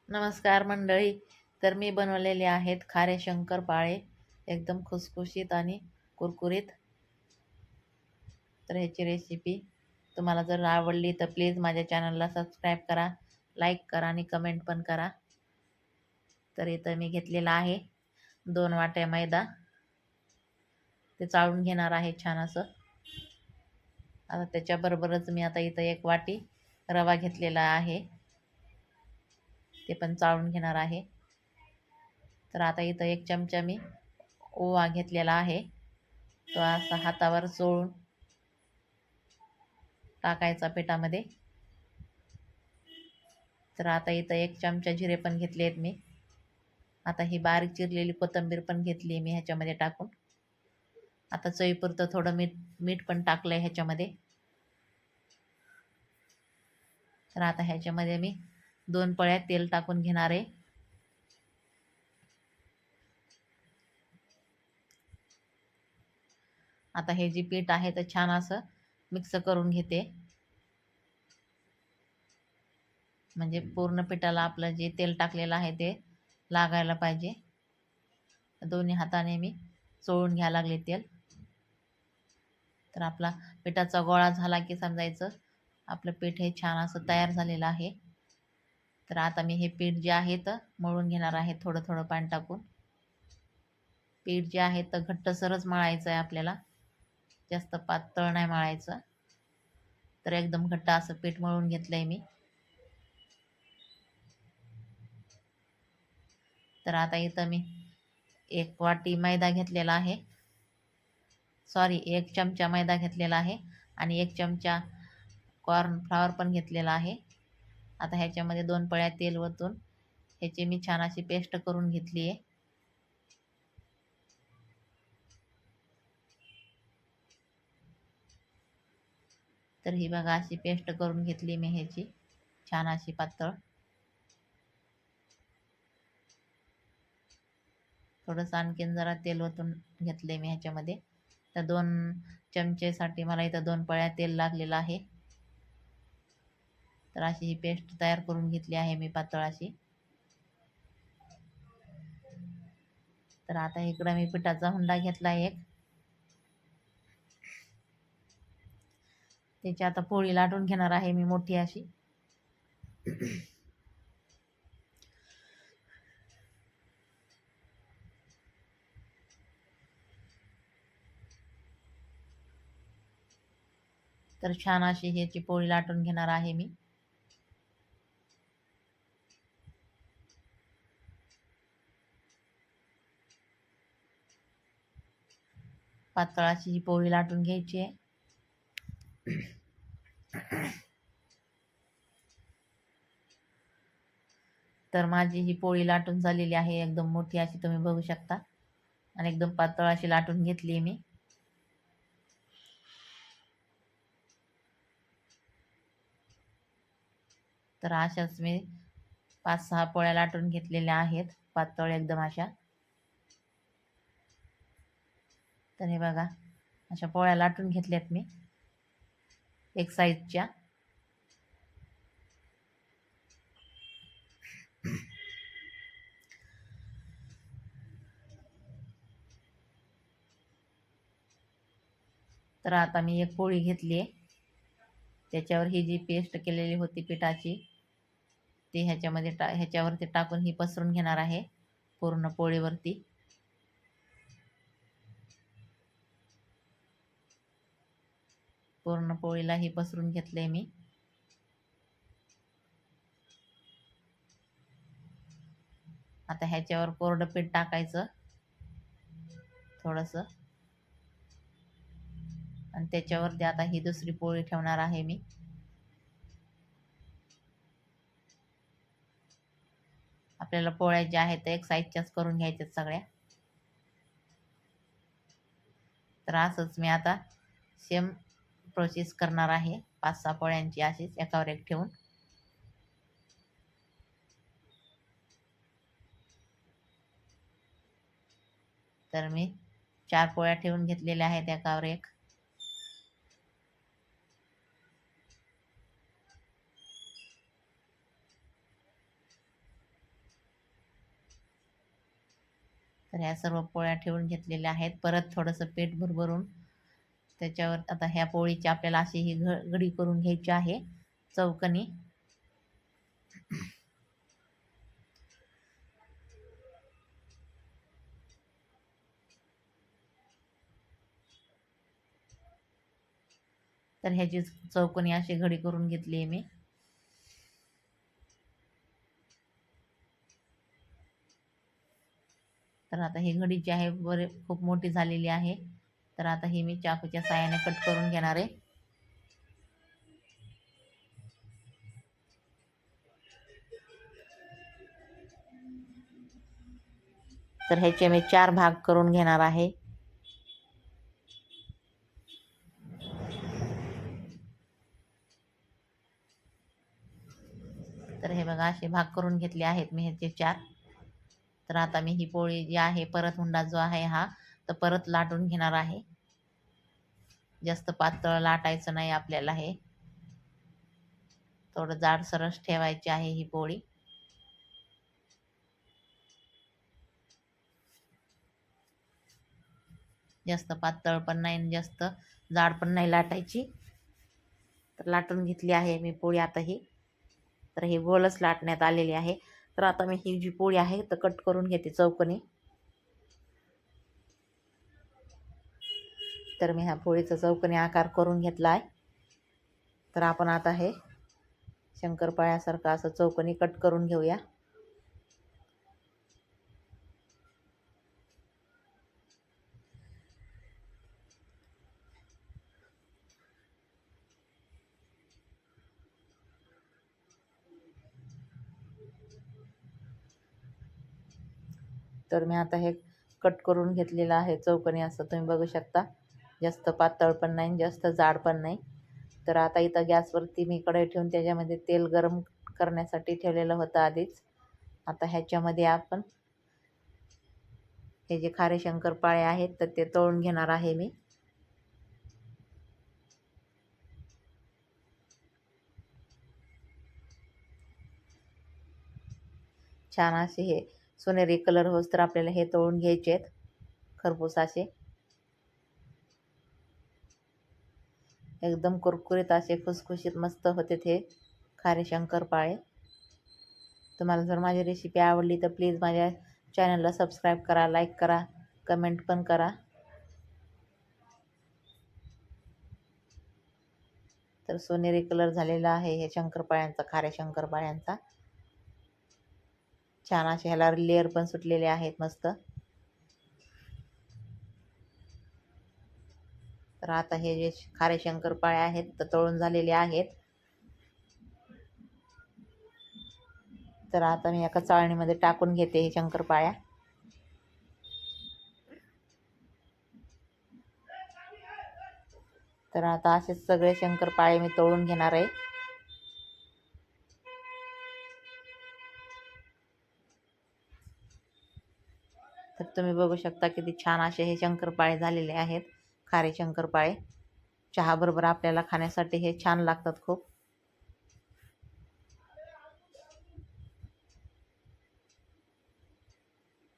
नमस्कार मंडळी. तर मी बनवलेले आहेत खारे शंकरपाळे, एकदम खुसखुशीत आणि कुरकुरीत. तर ह्याची रेसिपी तुम्हाला जर आवडली तर प्लीज माझ्या चॅनलला सबस्क्राईब करा, लाईक करा आणि कमेंट पण करा. तर इथं मी घेतलेला आहे 2 वाट्या मैदा. ते चाळून घेणार आहे छान असं. आता त्याच्याबरोबरच मी आता इथं 1 वाटी रवा घेतलेला आहे, ते पण चाळून घेणार आहे. तर आता इथं 1 चमचा मी ओवा घेतलेला आहे, तो असा हातावर चोळून टाकायचा पिठामध्ये. तर आता इथं 1 चमचा जिरे पण घेतले आहेत मी. आता ही बारीक चिरलेली कोथिंबीर पण घेतली मी ह्याच्यामध्ये टाकून. आता चवीपुरतं थोडं मीठ पण टाकलंय ह्याच्यामध्ये. तर आता ह्याच्यामध्ये मी 2 पळ्या तेल टाकून घेणार आहे. आता हे जे पीठ आहे तर छान असं मिक्स करून घेते, म्हणजे पूर्ण पिठाला आपलं जे तेल टाकलेलं आहे ते लागायला पाहिजे. दोन्ही हाताने मी चोळून घ्यायला लागले तेल. तर आपला पिठाचा गोळा झाला की समजायचं आपलं पीठ हे छान असं तयार झालेलं आहे. तर आता मी हे पीठ जे आहे तर मळून घेणार आहे, थोडं थोडं पाणी टाकून. पीठ जे आहे तर घट्टसरच मळायचं आहे आपल्याला, जास्त पातळ नाही मळायचं. तर एकदम घट्ट असं पीठ मळून घेतलंय मी. तर आता इथं मी 1 वाटी मैदा घेतलेला आहे, सॉरी 1 चमचा मैदा घेतलेला आहे आणि 1 चमचा कॉर्नफ्लॉवर पण घेतलेला आहे. आता ह्याच्यामध्ये 2 पळ्या तेल ओतून ह्याची मी छान अशी पेस्ट करून घेतली आहे. तर ही बघा अशी पेस्ट करून घेतली मी ह्याची छान अशी पातळ. थोडंसं आणखीन जरा तेल ओतून घेतले मी ह्याच्यामध्ये. तर 2 चमचेसाठी मला इथं 2 पळ्या तेल लागलेलं आहे. तर अशी ही पेस्ट तयार करून घेतली आहे मी पातळ अशी. तर आता इकडं मी पिठाचा हुंडा घेतला एक, त्याची आता पोळी लाटून घेणार आहे मी मोठी अशी. तर छान अशी ह्याची पोळी लाटून घेणार आहे मी. पातळ अशी ही पोळी लाटून घ्यायची आहे. तर माझी ही पोळी लाटून झालेली आहे, एकदम मोठी अशी तुम्ही बघू शकता, आणि एकदम पातळ अशी लाटून घेतली मी. तर अशाच मी 5-6 पोळ्या लाटून घेतलेल्या आहेत, पातळ एकदम अशा. तर हे बघा अशा पोळ्या लाटून घेतल्यात मी एक साईजच्या. तर आता मी एक पोळी घेतली आहे, त्याच्यावर ही जी पेस्ट केलेली होती पिठाची ती ह्याच्यावरती टाकून ही पसरून घेणार आहे पूर्ण पोळीवरती. पूर्ण पोळीला ही पसरून घेतले मी. आता ह्याच्यावर कोरडं पीठ टाकायचं थोडंसं, आणि त्याच्यावरती आता ही दुसरी पोळी ठेवणार आहे मी. आपल्याला पोळ्या ज्या आहेत त्या एक साईजच्याच करून घ्यायच्यात सगळ्या. तर असंच मी आता सेम प्रोसेस करणार आहे 5-6 पोळ्यांची अशीच एकावर एक ठेवून. तर मी 4 पोळ्या ठेवून घेतलेल्या आहेत एकावर एक. तर ह्या सर्व पोळ्या ठेवून घेतलेल्या आहेत. परत थोडंसं पीठ भरभरून त्याच्यावर आता ह्या पोळीची आपल्याला अशी ही घडी करून घ्यायची आहे चौकनी. तर ह्याची चौकोनी अशी घडी करून घेतली आहे मी. तर आता ही घडी जी आहे खूप मोठी झालेली आहे. तर आता ही मी चाकूच्या साहाय्याने कट करून घेणार आहे. तर ह्याचे मी 4 भाग करून घेणार आहे. तर हे बघा असे भाग करून घेतले आहेत मी ह्याचे 4. तर आता मी ही पोळी जी आहे परत हुंडा जो आहे हा तर परत लाटून घेणार आहे. जास्त पातळ लाटायचं नाही आपल्याला, हे थोडं जाडसरच ठेवायची आहे ही पोळी. जास्त पातळ पण नाही जास्त जाड पण नाही लाटायची. तर लाटून घेतली आहे मी पोळी आता ही. तर ही गोलच लाटण्यात आलेली आहे. तर आता मी ही जी पोळी आहे तर कट करून घेते चौकोनी. तर मी ह्या पोळीचा चौकोनी आकार करून घेतला आहे. तर आपण आता हे शंकरपाळ्यासारखं असं चौकोनी कट करून घेऊया. तर मी आता हे कट करून घेतलेलं आहे चौकोनी असं तुम्ही बघू शकता. जास्त पातळ पण नाही जास्त जाड पण नाही. तर आता इथं गॅसवरती मी कढई ठेवून त्याच्यामध्ये तेल गरम करण्यासाठी ठेवलेलं होतं आधीच. आता ह्याच्यामध्ये आपण हे जे खारे शंकरपाळे आहेत तर ते तळून घेणार आहे मी. छान असे हे सोनेरी कलर होस तर आपल्याला हे तळून घ्यायचे आहेत खरपूस असे. एकदम कुरकुरीत असे खुसखुशीत मस्त होते हे खारे शंकरपाळे. तुम्हाला जर माझी रेसिपी आवडली तर प्लीज माझ्या चॅनलला सबस्क्राईब करा, लाईक करा, कमेंट पण करा. तर सोनेरी कलर झालेला आहे हे शंकरपाळ्यांचा, खाऱ्या शंकरपाळ्यांचा. छान असे ह्याला लेअर पण सुटलेले आहेत मस्त. तर आता हे जे खारे शंकरपाळे आहेत तर तळून झालेले आहेत. तर आता मी एका चाळणीमध्ये टाकून घेते हे शंकरपाळ्या. तर आता असेच सगळे शंकरपाळे मी तळून घेणार आहे. तर तुम्ही बघू शकता किती छान असे हे शंकरपाळे झालेले आहेत, खारे शंकरपाळे. चहाबरोबर आपल्याला खाण्यासाठी हे छान लागतात खूप.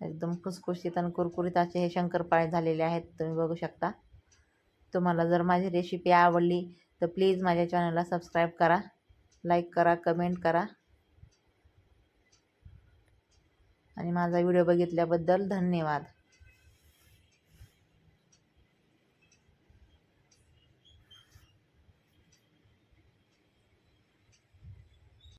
एकदम खुसखुशीत आणि कुरकुरीत असे हे शंकरपाळे झालेले आहेत तुम्ही बघू शकता. तुम्हाला जर माझी रेसिपी आवडली तर प्लीज माझ्या चॅनलला सबस्क्राईब करा, लाईक करा, कमेंट करा. आणि माझा व्हिडिओ बघितल्याबद्दल धन्यवाद.